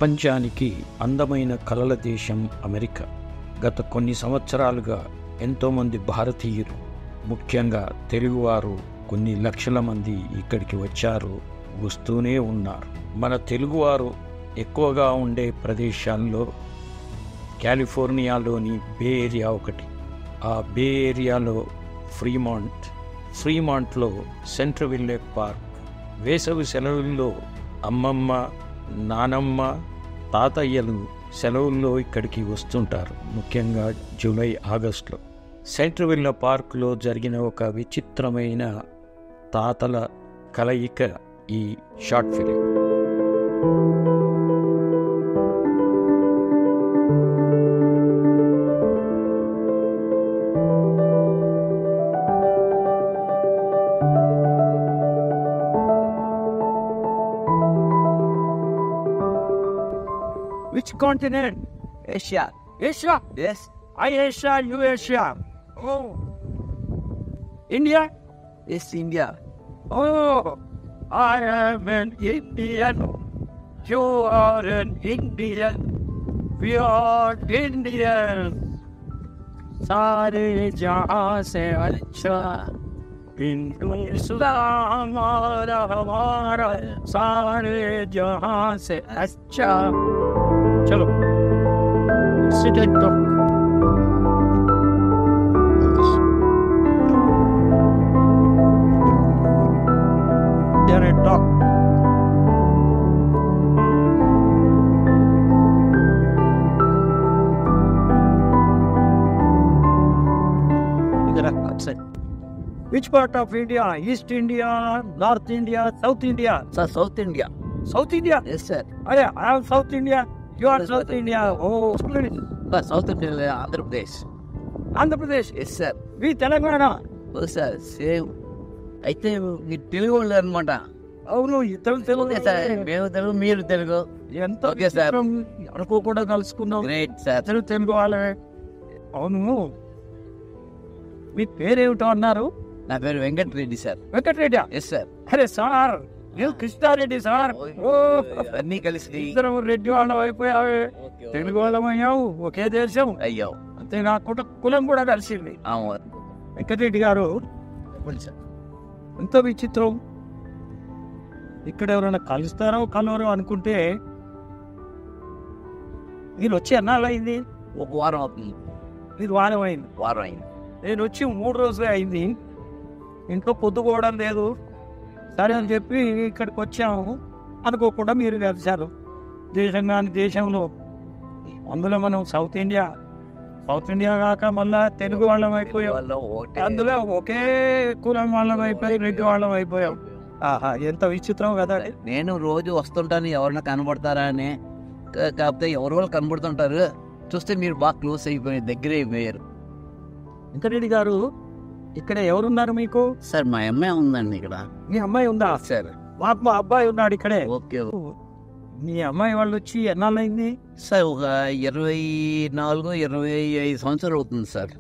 ప్రపంచానికి అందమైన కలల దేశం అమెరికా. గత కొన్ని సంవత్సరాలుగా ఎంతోమంది భారతీయులు, ముఖ్యంగా తెలుగువారు కొన్ని లక్షల మంది ఇక్కడికి వచ్చారు, వస్తూనే ఉన్నారు. మన తెలుగువారు ఎక్కువగా ఉండే ప్రదేశాల్లో కాలిఫోర్నియాలోని బే ఏరియా ఒకటి. ఆ బే ఏరియాలో ఫ్రీమాంట్లో సెంట్రల్ పార్క్. వేసవి సెలవుల్లో అమ్మమ్మ, నానమ్మ, తాతయ్యలు సెలవుల్లో ఇక్కడికి వస్తుంటారు, ముఖ్యంగా జూలై, ఆగస్టులో. సెంట్రల్ పార్క్లో జరిగిన ఒక విచిత్రమైన తాతల కలయిక ఈ short film. Which continent? Asia. Asia? Yes. I Asia, you Asia. Oh. India? Yes, India. Oh, I am an Indian. You are an Indian. We are Indians. सारे जहाँ से अच्छा हिंदुस्तान हमारा सारे जहाँ से अच्छा. चलो sit and talk. Sit and talk. Which part of India? East India, North India, South India? Sir, South India. South India? Yes, sir. I am South India. You are South India. Oh, Sir, South India, Andhra Pradesh. Andhra Pradesh. Yes, sir. We Telangana. Oh, sir, same. అయితే మీరు తెలుగు వాళ్ళు అనమాట. అవును, ఇద్దరు Telugu. Sir, మేము తెలుగు, మీరు తెలుగు. ఎంత okay sir. అనుకోకుండా కలుసుకున్నాం. Great sir. ఇద్దరు తెలుగు వాళ్ళే. అవును, మీ పేరేమిటో అన్నారు? నా పేరు Venkatareddy sir. Venkatareddy. Yes sir. అరే సార్, నేను కృష్ణారెడ్డి సార్. ఓ, అన్నీ కలిసి ఇద్దరం రెడ్డి వాళ్ళం అయిపోయావు, తెలుగు వాళ్ళం అయ్యావు, ఒకే దేశం. అయ్యో, అంతే, నా కులం కూడా కలిసింది. వెంకటరెడ్డి గారు, ఎంతో విచిత్రం. ఇక్కడ ఎవరైనా కలుస్తారో కలవరో అనుకుంటే మీరు వచ్చి ఎన్నాళ్ళు అయింది? ఒక వారం అవుతుంది. మీరు వారం అయింది. వారం అయింది. నేను వచ్చి 3 రోజులే అయింది. ఇంట్లో పొద్దుకోవడం లేదు. సరే అని చెప్పి ఇక్కడికి వచ్చాము. అనుకోకుండా మీరు కలిశారు. దేశంలో అందులో మనం సౌత్ ఇండియా కాక మళ్ళా తెలుగు వాళ్ళం అయిపోయాం. అందులో ఒకే కులం వాళ్ళం అయిపోయి రెడ్డి వాళ్ళం అయిపోయాం. ఆహా, ఎంత విచిత్రం కదా. నేను రోజు వస్తుంటాను, ఎవరైనా కనబడతారా అని. కాకపోతే ఎవరు వాళ్ళు కనబడుతుంటారు, చూస్తే మీరు బాగా క్లోజ్ అయిపోయారు, దగ్గర అయిపోయారు. వెంకటరెడ్డి గారు, ఇక్కడ ఎవరున్నారు మీకు? సార్, మా అమ్మాయి ఉందండి ఇక్కడ. మీ అమ్మాయి ఉందా? సార్, మా అబ్బాయి ఉన్నాడు ఇక్కడే. ఓకే. మీ అమ్మాయి వాళ్ళు వచ్చి ఎన్నాళ్ళైంది? సార్, ఒక 24-25 సంవత్సరాలు అవుతుంది సార్.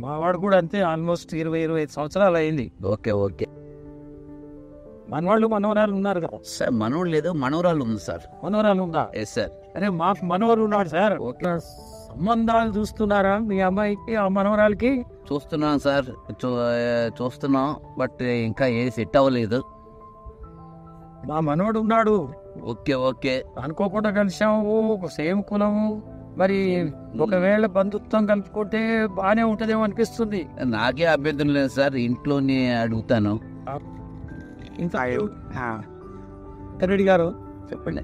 మా వాడు కూడా అంతే, ఆల్మోస్ట్ 20-25 సంవత్సరాలు అయింది. Okay okay. మనవాళ్ళు మనవరాలు ఉన్నారు కదా? సార్, మనవడు లేదు, మనవరాలు ఉంది సార్. మనవరాలు ఉందా? Yes sir. అరే, మాకు మనవరు ఉన్నాడు సార్. సంబంధాలు చూస్తున్నారా మీ అమ్మాయికి ఆ మనవరాలకి? చూస్తున్నాం సార్, చూస్తున్నాం. బట్ ఇంకా ఏది సెట్ అవ్వలేదు. మా మనవడు ఉన్నాడు. Okay okay. అనుకోకుండా కలిసాము, సేమ్ కులము. మరి ఒకవేళ బంధుత్వం కలుపుకుంటే బాగానే ఉంటదేమో అనిపిస్తుంది. నాకే అభ్యంతరం లేదు సార్, ఇంట్లోనే అడుగుతాను. రెడ్డి గారు, చెప్పండి.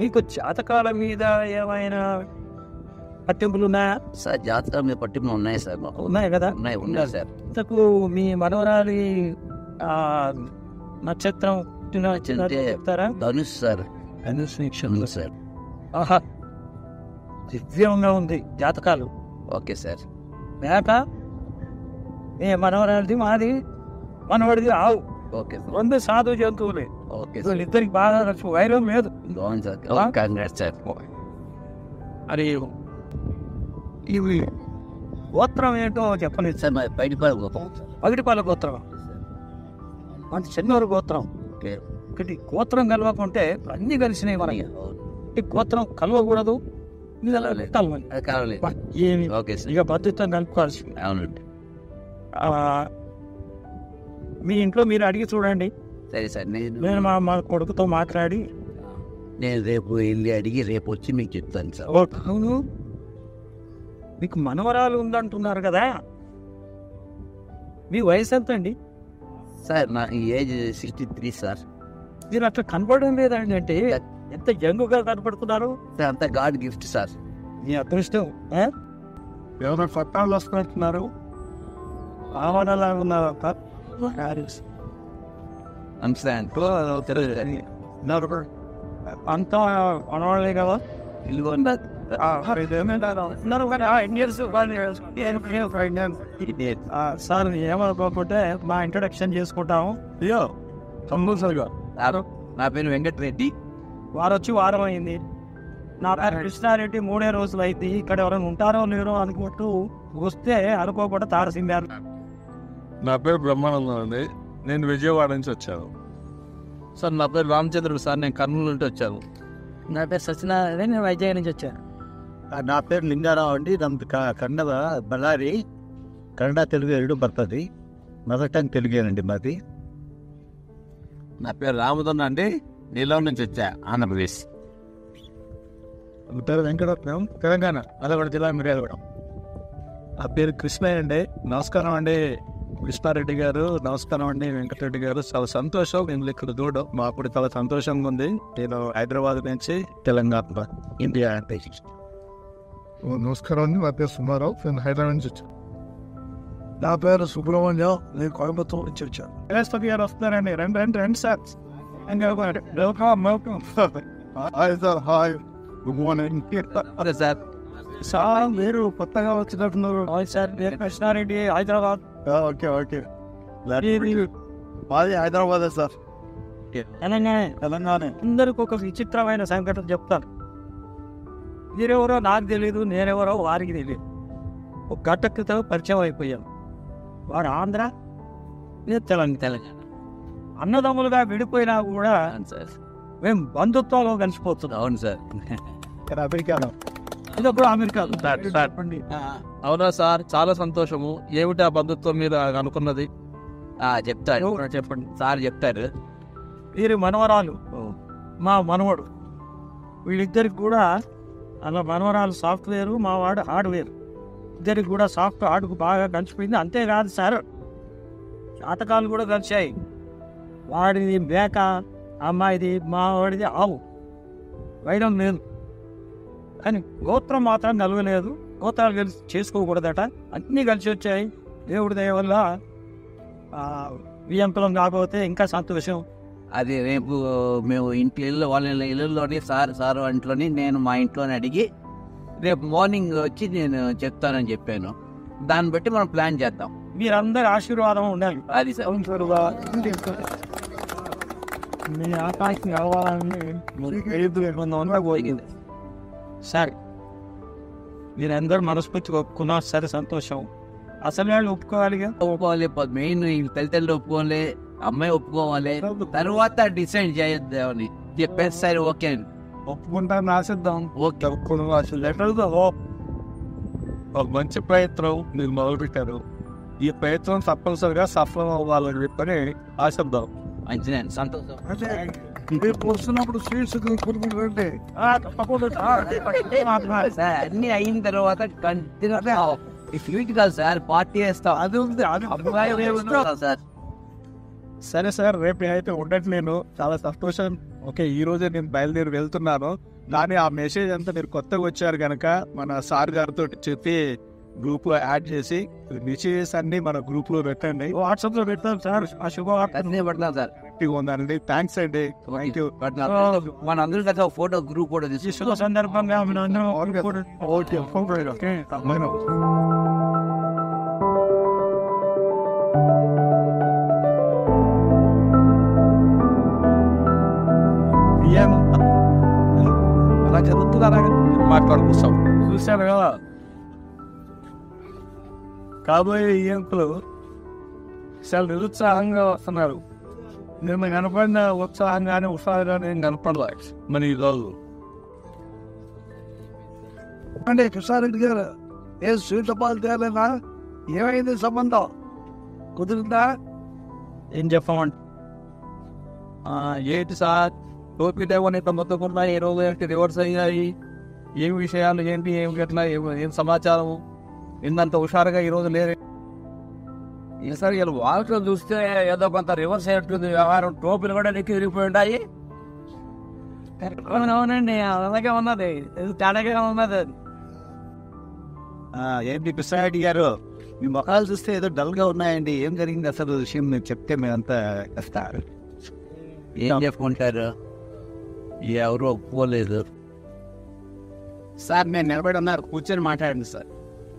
మీకు జాతకాల మీద ఏమైనా పట్టింపులు ఉన్నాయా? సార్, జాతకాల మీద పట్టింపులు ఉన్నాయి సార్. ఉన్నాయి కదా? ఉన్నాయి సార్. ఇంతకు మీ మనవరాలి నక్షత్రం చెప్తారా? ధనుష్ సార్. ధనుష్ సార్. ఆహా, దివ్యంగా ఉంది జాతకాలు. Okay sir. మేక మీ మనవరాలిది, మాది మనవాడిది ఆవు. Okay sir. 2 సాధు జంతువులే. ఓకే, ఇద్దరికి బాగా వైరం లేదు. బాగుంది సార్. Congrats sir. అది ఇవి గోత్రం ఏంటో చెప్పలేదు సార్. పైడిపాల గోత్రం. పగిడిపాల గోత్రం అంటే చెన్నూరు గోత్రం. ఓకే. ఒకటి గోత్రం కలవకుంటే అన్నీ కలిసినాయి మనకి. ఈ గోత్రం కలవకూడదు, కలవాలి. అది కావాలి. ఏమి ఓకే సార్. ఇక బంధుత్వం కలుపుకోవాల్సింది. అవునండి. ఆ, మీ ఇంట్లో మీరు అడిగి చూడండి. సరే సార్. నేను మా కొడుకుతో మాట్లాడి నేను రేపు వెళ్ళి అడిగి రేపు వచ్చి మీకు చెప్తాను సార్. అవును, మీకు మనవరాలు ఉందంటున్నారు కదా, మీ వయసు ఎంత అండి? సార్ నాకు ఏజ్ 63 సార్. మీరు అట్లా కనపడడం లేదండి, అంటే ఎంత యంగ్గా కనపడుతున్నారు. సార్ అంతా గాడ్ గిఫ్ట్ సార్. మీ అదృష్టం. ఎవరో పట్టాలు వస్తున్నట్టున్నారు, ఆవడలా ఉన్నారు. అంతా మనవాళ్ళే కదా. సార్ ఏమనుకోకుంటే మా ఇంట్రొడక్షన్ చేసుకుంటాము. కంపల్సరిగా. నా పేరు వెంకటరెడ్డి. వారు వచ్చి వారం అయింది. నా పేరు కృష్ణారెడ్డి. 3 రోజులు అయింది. ఇక్కడ ఎవరైనా ఉంటారో లేరో అనుకుంటూ వస్తే అనుకోకుండా తారసింగారు. నా పేరు బ్రహ్మానందం అండి. నేను విజయవాడ నుంచి వచ్చాను. సార్ నా పేరు రామచంద్రుడు సార్, నేను కర్నూలు నుండి వచ్చాను. నా పేరు సత్యనారాయణ, నేను వైజాగ్ నుంచి వచ్చాను. నా పేరు లింగారావు అండి. నమ్ದು కన్నడ బళ్ళారి, కన్నడ తెలుగు 2 బರ್ತది. మదర్ టంగ్ తెలుగేనండి మాది. నా పేరు రామదన్న అండి, నీలం నుంచి వచ్చా, ఆంధ్రప్రదేశ్. నా పేరు వెంకటరత్నం, తెలంగాణ నల్గొండ జిల్లా మిర్యాలగూడెం. నా పేరు కృష్ణయ్య అండి. నమస్కారం అండి కృష్ణారెడ్డి గారు, నమస్కారం అండి వెంకటరెడ్డి గారు. చాలా సంతోషం నేను ఇక్కడ చూడడం, మాకు కూడా చాలా సంతోషంగా ఉంది. నేను హైదరాబాద్ నుంచి తెలంగాణ, ఇండియా అంటే. నమస్కారం అండి. నా పేరు సుమారావు, నేను హైదరాబాద్ నుంచి వచ్చాను. నా పేరు సుబ్రహ్మణ్యం, నేను కోయంబత్తూరు నుంచి వచ్చాను. శ్రేష్ఠకి గారు వస్తున్నారండి. రండి sir. Hi sir. Hi, good morning. Sir sir మీరు కొత్తగా వచ్చినట్టున్నారు. సార్ నేను కృష్ణారెడ్డి, హైదరాబాద్. Okay okay. మాది హైదరాబాద్ సార్, తెలంగాణ. అందరికి ఒక విచిత్రమైన సంఘటన చెప్తాను. మీరెవరో నాకు తెలియదు, నేనెవరో వారికి తెలియదు. ఒక గంట క్రితం పరిచయం అయిపోయాం. వాడు ఆంధ్ర, నేను తెలంగాణ. అన్నదమ్ములుగా విడిపోయినా కూడా సార్. మేము బంధుత్వంలో కలిసిపోతున్నాం. అవును సార్. అమెరికాలో ఇదప్పుడు అమెరికా. అవునా సార్, చాలా సంతోషము. ఏమిటి ఆ బంధుత్వం మీరు అనుకున్నది? చెప్తారు, చెప్పండి సార్ చెప్తారు. వీరి మనవరాలు మా మనవడు, వీళ్ళిద్దరికి కూడా అలా మనవరాలు సాఫ్ట్వేరు, మా వాడు హార్డ్వేర్. ఇద్దరికి కూడా సాఫ్ట్ హార్డ్కు బాగా కలిసిపోయింది. అంతేకాదు సార్, జాతకాలు కూడా కలిసాయి. వాడిది మేక, అమ్మాయిది, మా వాడిది ఆవు. వైరం లేదు, కానీ గోత్రం మాత్రం కలగలేదు. గోత్రాలు కలిసి చేసుకోకూడదట. అన్నీ కలిసి వచ్చాయి. దేవుడి దయ వల్ల వియంకులం కాకపోతే ఇంకా సంతోషం. అది రేపు మేము ఇంట్లో వాళ్ళ ఇళ్ళలోని సార్ ఇంట్లోని నేను మా ఇంట్లోనే అడిగి రేపు మార్నింగ్ వచ్చి నేను చెప్తానని చెప్పాను. దాన్ని బట్టి మనం ప్లాన్ చేద్దాం. మీరందరి ఆశీర్వాదం ఉండాలి. అది సార్. మీ ఆకాశం కావాలని పోయింది సార్. మీరందరూ మనస్ఫూర్తిగా ఒప్పుకున్నారు, సరే సంతోషం. అసలు వాళ్ళు ఒప్పుకోవాలిగా. ఒప్పుకోవాలి, మెయిన్ తల్లిదండ్రులు ఒప్పుకోవాలి, అమ్మాయి ఒప్పుకోవాలి, తర్వాత డిసైడ్ చేయొద్దు అని చెప్పేసి సరే ఓకే ఒప్పుకుంటాను రాసిద్దాం. ఓకే. లెటర్తో ఒక మంచి ప్రయత్నం మీరు మొదలుపెట్టారు. ఈ ప్రయత్నం తప్పనిసరిగా సఫలం అవ్వాలని చెప్పని ఆశిద్దాం. మంచిదే, సంతోషం. వస్తున్నప్పుడు స్వీట్స్ కొనుక్కుంటే సార్ అన్ని అయిన తర్వాత కంటిన్యూ స్వీట్ కాదు సార్, పార్టీ చేస్తాం. అది ఉంది, అది సార్. సరే సార్, రేపు అయితే ఉండట్లేను, చాలా సంతోషం. ఓకే, ఈ రోజే నేను బయలుదేరి వెళ్తున్నాను. కానీ ఆ మెసేజ్ అంతా మీరు కొత్తగా వచ్చారు కనుక మన సార్ గారితో చెప్పి గ్రూప్ లో యాడ్ చేసి మెసేజెస్ అన్ని మన గ్రూప్ లో పెట్టండి. వాట్సాప్ లో పెడతాం సార్. ఆ శుభవార్త పడతాం సార్. ఉందండి. థ్యాంక్స్ అండి. Thank you. మన అందరూ కదా ఫోటో గ్రూప్ ఫోటో ఈ శుభ సందర్భంగా ఓకే. అలా జరుగుతుందా మాట్లాడుకుంటాం. చూశారు కదా, కాబోయే ఈయంకులు చాలా నిరుత్సాహంగా వస్తున్నారు. మేము కనపడిన ఉత్సాహంగానే ఉత్సాహంగానే కనపడదా మరి ఈరోజు అంటే కృష్ణారెడ్డి గారు ఏ స్వీట్ పాలు తేలేనా ఏమైంది సంబంధం కుదిరిందా ఏం చెప్పమంటే ఏంటి సార్ టోపీ లేవని మొత్తుకున్నా ఈ రోజు ఏంటి రివర్స్ అయ్యాయి, ఏం విషయాలు ఏంటి, ఏం ఎట్లా ఏం సమాచారం ఇందంత హుషారుగా ఈరోజు లేరు. సార్ వీళ్ళు వాటిలో చూస్తే ఏదో కొంత రివర్స్ అయ్యేట్టుంది వ్యవహారం. టోపీలు కూడా నెక్కి విరిగిపోయి ఉన్నాయి. అవునండి అలాగే ఉన్నది తేడాగా ఉన్నది. ఏంటి కృష్ణారెడ్డి గారు, మీ మొఖాలు చూస్తే ఏదో డల్గా ఉన్నాయండి. ఏం జరిగింది అసలు విషయం మీరు చెప్తే మేమంతా వస్తారు. ఏం చెప్పుకుంటారు, ఎవరు ఒప్పుకోలేదు. సార్ నేను నిలబడి ఉన్నారు, కూర్చొని మాట్లాడండి సార్.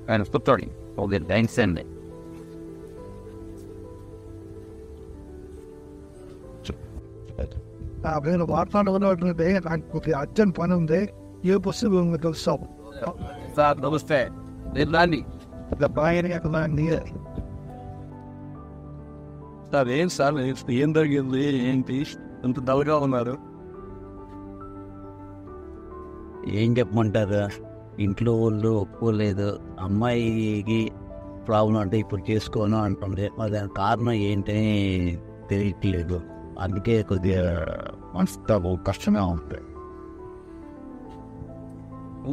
ఆయన కూర్చోండి. ఓకే థ్యాంక్స్ అండి. నేను మాట్లాడుకున్నట్లయితే నాకు ఒక అర్జెంట్ పని ఉంది. ఏ పుస్తకం కలుస్తాం సార్ నమస్తే, నేను రాండి సార్. ఏం సార్ ఏం జరిగింది, ఏంటి అంత డల్గా ఉన్నారు? ఏం చెప్పమంటారు, ఇంట్లో వాళ్ళు ఒప్పుకోలేదు. అమ్మాయికి ప్రాబ్లం అంటే ఇప్పుడు చేసుకోను అంటుంది. మరి దాని కారణం ఏంటని తెలియట్లేదు. అందుకే కొద్దిగా మనసు కష్టమే ఉంటాయి.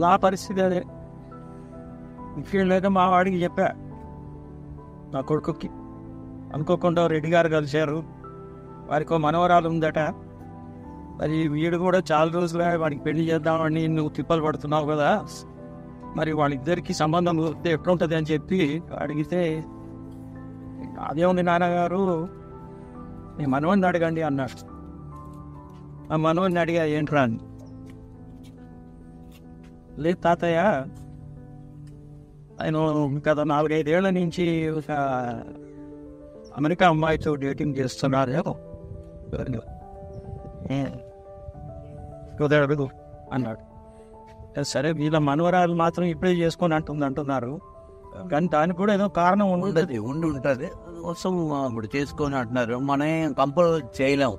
నా పరిస్థితి అదే. ఇంకేం మా వాడికి చెప్పా, నా కొడుకుకి అనుకోకుండా రెడ్డి గారు కలిశారు. వారికి మనవరాలు ఉందట. మరి వీడు కూడా చాలా రోజులుగా వాడికి పెళ్లి చేద్దామని నువ్వు తిప్పలు పడుతున్నావు కదా, మరి వాళ్ళిద్దరికి సంబంధం వస్తే ఎట్లుంటుంది అని చెప్పి అడిగితే, అదేముంది నాన్నగారు మీ మనవడిని అడగండి అన్నాడు. ఆ మనవడిని అడిగా ఏంట్రా అని. లేదు తాతయ్య, ఆయన గత 4-5 ఏళ్ల నుంచి ఒక అమెరికా అమ్మాయితో డేటింగ్ చేస్తున్నారు కుదరదు అన్నాడు. సరే వీళ్ళ మనవరాలు మాత్రం ఇప్పుడే చేసుకొని అంటున్నారు, కానీ దానికి కూడా ఏదో కారణం ఉంటుంది. ఉంటుంది కోసం ఇప్పుడు చేసుకొని అంటున్నారు. మనం కంపల్ చేయలేము.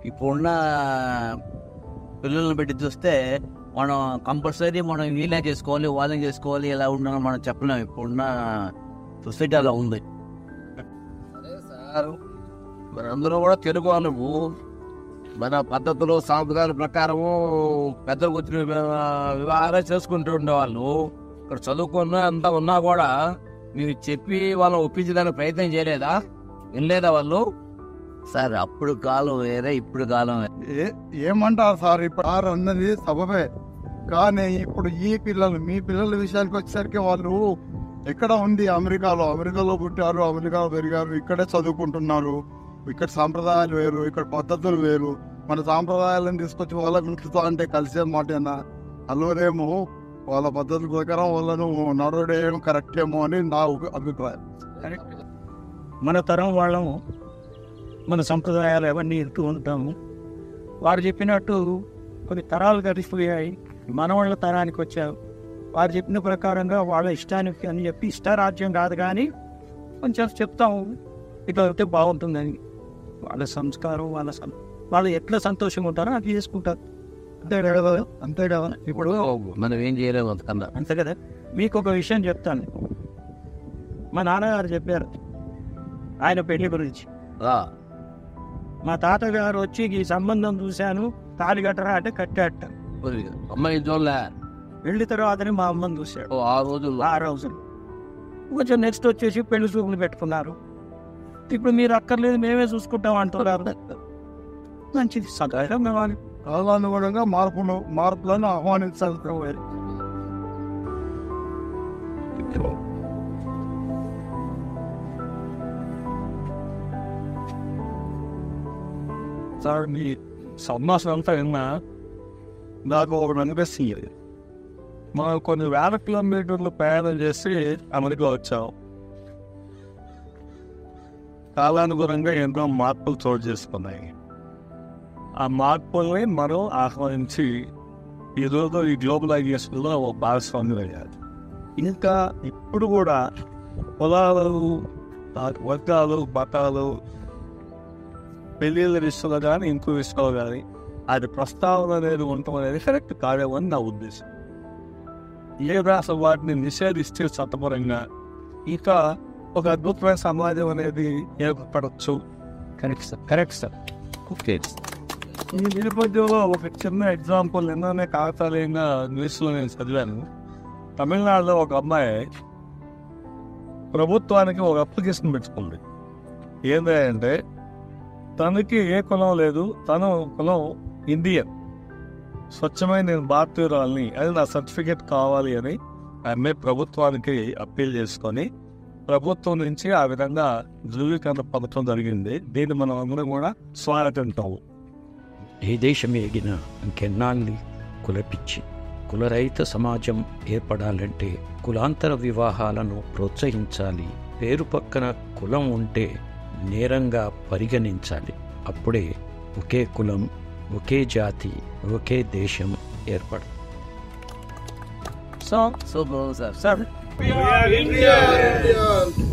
ఇప్పుడున్న పిల్లల్ని పెట్టి చూస్తే మనం కంపల్సరీ మనం వీళ్ళే చేసుకోవాలి, వాళ్ళని చేసుకోవాలి, ఇలా ఉండాలని మనం చెప్పలేము. ఇప్పుడున్న సొసైటీ అలా ఉంది. సార్ మనందరూ కూడా తెలుగు వాళ్ళము, మన పద్ధతులు సాంప్రదాయాల ప్రకారము పెద్దలు వచ్చిన వివాహాలు చేసుకుంటూ ఉండేవాళ్ళు. ఇక్కడ చదువుకున్న అంతా ఉన్నా కూడా మీరు చెప్పి వాళ్ళని ఒప్పించడానికి ప్రయత్నం చేయలేదా, వినలేదా వాళ్ళు? సార్ అప్పుడు కాలం వేరే, ఇప్పుడు కాలం వేరే. ఏమంటారు సార్, ఇప్పుడు ఆరు అన్నది సబబే, కానీ ఇప్పుడు ఈ పిల్లలు మీ పిల్లల విషయానికి వచ్చేసరికి వాళ్ళు ఎక్కడ ఉంది, అమెరికాలో పుట్టారు, అమెరికాలో పెరిగారు, ఇక్కడే చదువుకుంటున్నారు. ఇక్కడ సాంప్రదాయాలు వేరు, ఇక్కడ పద్ధతులు వేరు. మన సాంప్రదాయాలను తీసుకొచ్చి వాళ్ళకి ఉంచుతా అంటే కలిసే మాటేనా? అల్లోనేమో వాళ్ళ పద్ధతుల ప్రకారం వాళ్ళను నడవడం కరెక్ట్ ఏమో అని నా అభిప్రాయం. మన తరం వాళ్ళము మన సంప్రదాయాలు అవన్నీ ఇస్తూ ఉంటాము. వారు చెప్పినట్టు కొన్ని తరాలు గడిచిపోయాయి, మన వాళ్ళ తరానికి వచ్చారు. వారు చెప్పిన ప్రకారంగా వాళ్ళ ఇష్టానికి అని చెప్పి, ఇష్టారాజ్యం కాదు కానీ కొంచెం చెప్తాము ఇట్లా అయితే బాగుంటుందని. వాళ్ళ సంస్కారం, వాళ్ళు ఎట్లా సంతోషంగా ఉంటారో అది చేసుకుంటారు. అంతే కదా. ఇప్పుడు మనం ఏం చేయలేము అంతకన్నా. అంతే కదా. మీకు ఒక విషయం చెప్తాను. మా నాన్నగారు చెప్పారు ఆయన పెళ్లి గురించి. మా తాతగారు వచ్చి ఈ సంబంధం చూశాను, తాళి కట్టరా అంటే కట్టాట. అమ్మాయి చూడలే, పెళ్లి తర్వాతనే మా అమ్మని చూశాడు. ఆ రోజులు కొంచెం నెక్స్ట్ వచ్చేసి పెళ్లి చూపులు పెట్టుకున్నారు. ఇప్పుడు మీరు అక్కర్లేదు మేమే చూసుకుంటాం అంటున్నారు. మంచిది, సదాయం కావాలి. కాలానుగుణంగా మార్పులను ఆహ్వానించాలి. సార్ మీ సంభాషణ అంతా విన్నా నాకు ఒకటి అనిపిస్తుంది. మనం కొన్ని వేల కిలోమీటర్లు ప్రయాణం చేసి అమెరికా వచ్చాం. కాలానుగుణంగా ఎన్నో మార్పులు చోటు చేసుకున్నాయి. ఆ మార్పుల్ని మనం ఆహ్వానించి ఈరోజు ఈ గ్లోబలైజేషన్లో ఒక భాగస్వామ్యం అయ్యారు. ఇంకా ఇప్పుడు కూడా కులాలు, వర్గాలు, మతాలు పెళ్ళిళ్ళ విషయంలో కానీ ఇంకో విషయంలో కానీ అది ప్రస్తావన అనేది ఉండటం అనేది కరెక్ట్ కాదేమని నా ఉద్దేశం. అసలు వాటిని నిషేధిస్తే చట్టపరంగా ఇంకా ఒక అద్భుతమైన సమాజం అనేది ఏర్పడవచ్చు. Correct sir. ఓకే. ఈ నేపథ్యంలో ఒక చిన్న ఎగ్జాంపుల్ నిన్ననే కాకతాళీయంగా న్యూస్లో నేను చదివాను. తమిళనాడులో ఒక అమ్మాయి ప్రభుత్వానికి ఒక అప్లికేషన్ పెట్టుకుంది. ఏంటంటే తనకి ఏ కులం లేదు, తను కులం ఇండియన్, స్వచ్ఛమైన నేను భారతీయురాలని, అది నా సర్టిఫికేట్ కావాలి అని ఆమె ప్రభుత్వానికి అప్పీల్ చేసుకొని ప్రభుత్వం నుంచి ఆ విధంగా ధృవీకరణ పథకం జరిగింది. దీన్ని మనం అందరం కూడా స్వాగతించాము. ఏ దేశం ఎగినా ఇంకెన్నాళ్ళి కులపిచ్చి. కులరహిత సమాజం ఏర్పడాలంటే కులాంతర వివాహాలను ప్రోత్సహించాలి. పేరు పక్కన కులం ఉంటే నేరంగా పరిగణించాలి. అప్పుడే ఒకే కులం, ఒకే జాతి, ఒకే దేశం ఏర్పడు. So sir sir We are Indians.